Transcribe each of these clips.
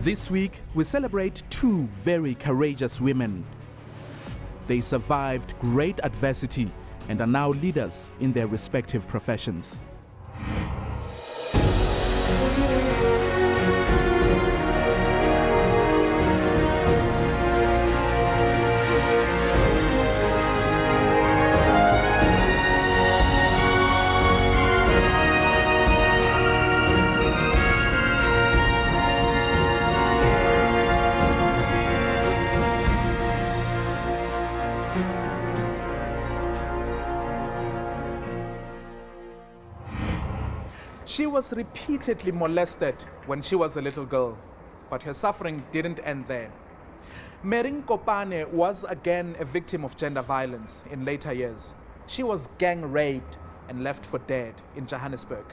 This week, we celebrate two very courageous women. They survived great adversity and are now leaders in their respective professions. She was repeatedly molested when she was a little girl, but her suffering didn't end there. Nkopane was again a victim of gender violence in later years. She was gang raped and left for dead in Johannesburg.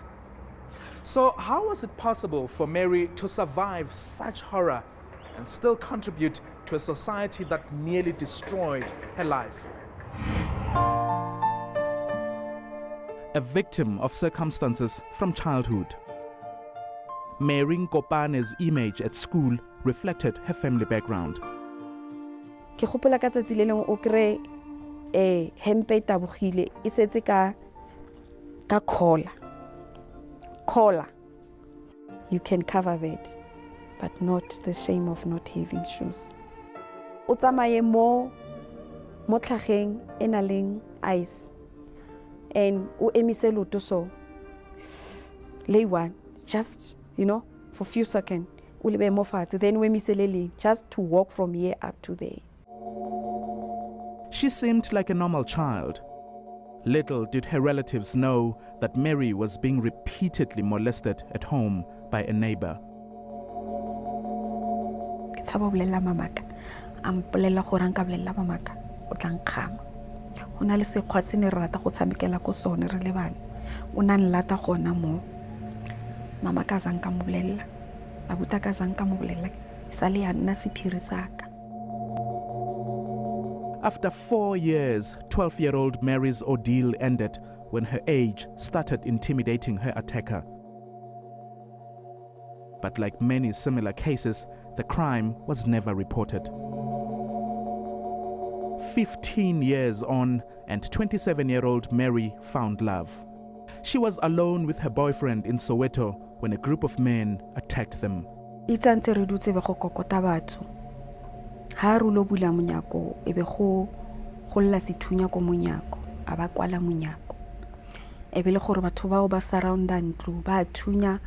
So how was it possible for Mary to survive such horror and still contribute to a society that nearly destroyed her life? A victim of circumstances from childhood. Mary Nkopane's image at school reflected her family background. Ke gopola ka tsatsi le leng o kre hempe tabogile e setse ka collar. You can cover that, but not the shame of not having shoes. O tsamaye mo tlhageng e na leng ice. And o emise loto so lay one just for a few seconds o lebe mo fatshe then o emise le leng just to walk from here up to there. She seemed like a normal child. Little did her relatives know that Mary was being repeatedly molested at home by a neighbor. Ke tshaba bolela mamaka ampolela gore nka bolela mamaka o tla nkgama. Ona le sekgwa se ne rata go tshamekela ko sone re le bana o na nlata gona mo mama ka zanka mo bolela abuta ka zanka mo bolela sale ya nna sephiri saka. After 4 years, 12-year-old Mary's ordeal ended when her age started intimidating her attacker. But like many similar cases, the crime was never reported. 15 years on, and 27-year-old Mary found love. She was alone with her boyfriend in Soweto when a group of men attacked them. Itse ntse re dutse be go kokota batho. Ha re lo bula monyako e be go lla sethunya ko monyako a ba kwala monyako. E be le gore batho bao ba surrounda ntlo ba thunya.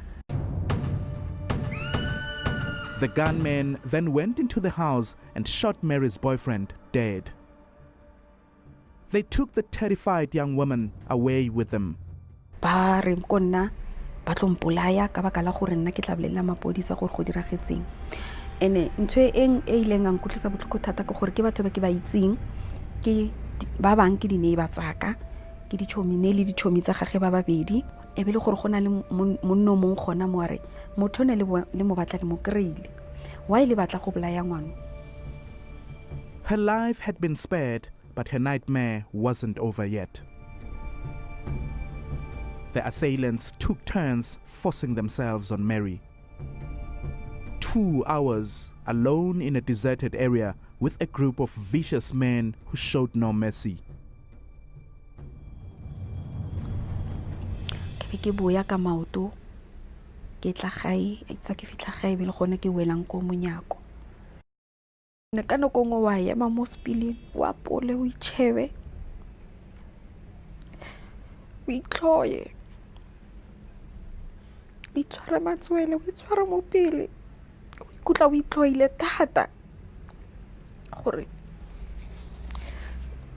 The gunmen then went into the house and shot Mary's boyfriend dead. They took the terrified young woman away with them. Ba re nkonna ba tlompolaya ka baka la gore nna ke tla bolela mapodisa gore go diragetseng. Ene ntwe eng e ileng a nkutlisa botlhoko thata ke gore ke batho ba ke ba itseng ke ba bang ke dineiba tsaka ke ditšhomi le ditšhomi tsa gage ba babedi e be le gore go na le monno mong gona mo re motho ne le mo batla le mo kreile wa ile batla go bolaya ngwana. Her life had been spared, but her nightmare wasn't over yet. The assailants took turns forcing themselves on Mary. 2 hours alone in a deserted area with a group of vicious men who showed no mercy. Ke boya ka maoto ke tla gae itsa ke fitla gae be le gone ke welang ko monyako. Ne ka no kongwe wa ya mo spilling wa pole o itshebe o itlhoye o itshwara matswele o itshwara mo pele o ikutla o itlhoile thata gore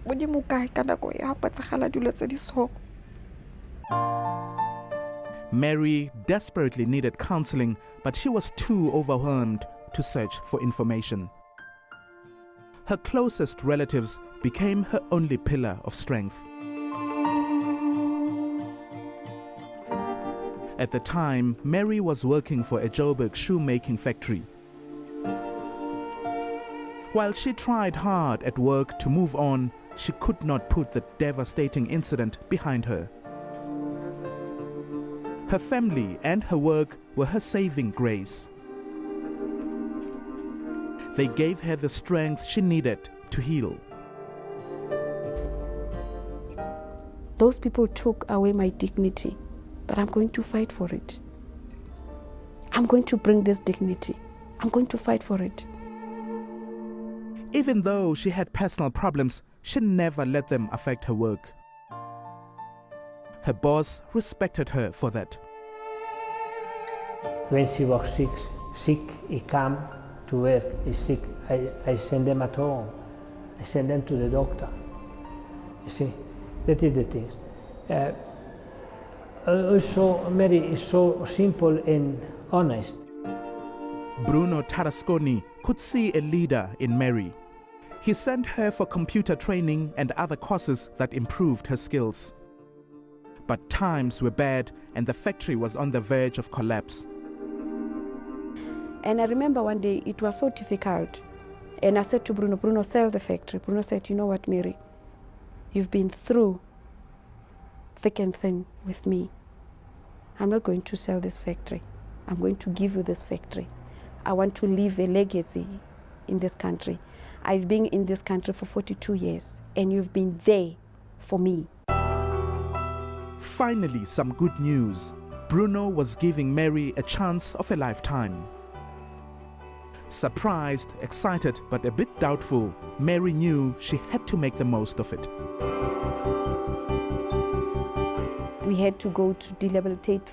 modimo kae ka nako ya patsagala dilo tse di so. Mary desperately needed counseling, but she was too overwhelmed to search for information. Her closest relatives became her only pillar of strength. At the time, Mary was working for a Joburg shoemaking factory. While she tried hard at work to move on, she could not put the devastating incident behind her. Her family and her work were her saving grace. They gave her the strength she needed to heal. Those people took away my dignity, but I'm going to fight for it. I'm going to bring this dignity. I'm going to fight for it. Even though she had personal problems, she never let them affect her work. Her boss respected her for that. When she was sick, he come to work, he's sick, I send them at home. I send them to the doctor. You see, that is the thing. Also, Mary is so simple and honest. Bruno Tarasconi could see a leader in Mary. He sent her for computer training and other courses that improved her skills. But times were bad and the factory was on the verge of collapse. And I remember one day it was so difficult. And I said to Bruno, sell the factory. Bruno said, you know what, Mary? You've been through thick and thin with me. I'm not going to sell this factory. I'm going to give you this factory. I want to leave a legacy in this country. I've been in this country for 42 years, and you've been there for me. Finally, some good news. Bruno was giving Mary a chance of a lifetime. Surprised, excited, but a bit doubtful, Mary knew she had to make the most of it. We had to go to delimitate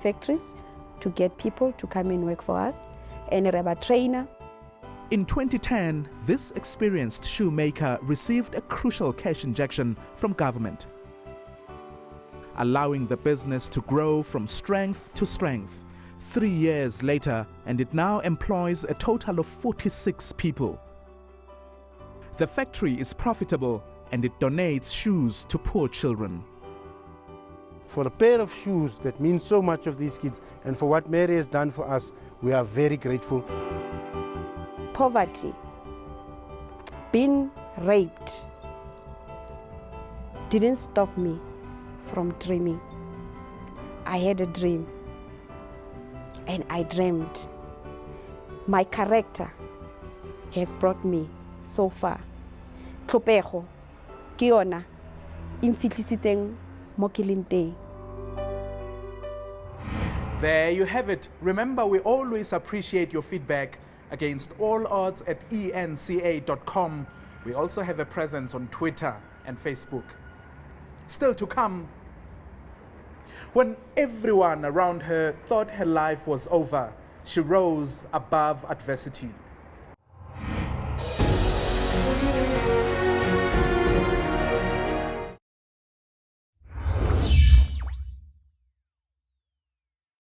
factories to get people to come and work for us, and a rubber trainer. In 2010, this experienced shoemaker received a crucial cash injection from government, allowing the business to grow from strength to strength. 3 years later, and it now employs a total of 46 people. The factory is profitable and it donates shoes to poor children. For a pair of shoes that means so much of these kids, and for what Mary has done for us, we are very grateful. Poverty, being raped, didn't stop me from dreaming. I had a dream, and I dreamed. My character has brought me so far. Tlhopego ke yona e mfitlisitseng mo ke leng teng. There you have it. Remember, we always appreciate your feedback. Against all odds at enca.com. We also have a presence on Twitter and Facebook. Still to come, when everyone around her thought her life was over, she rose above adversity.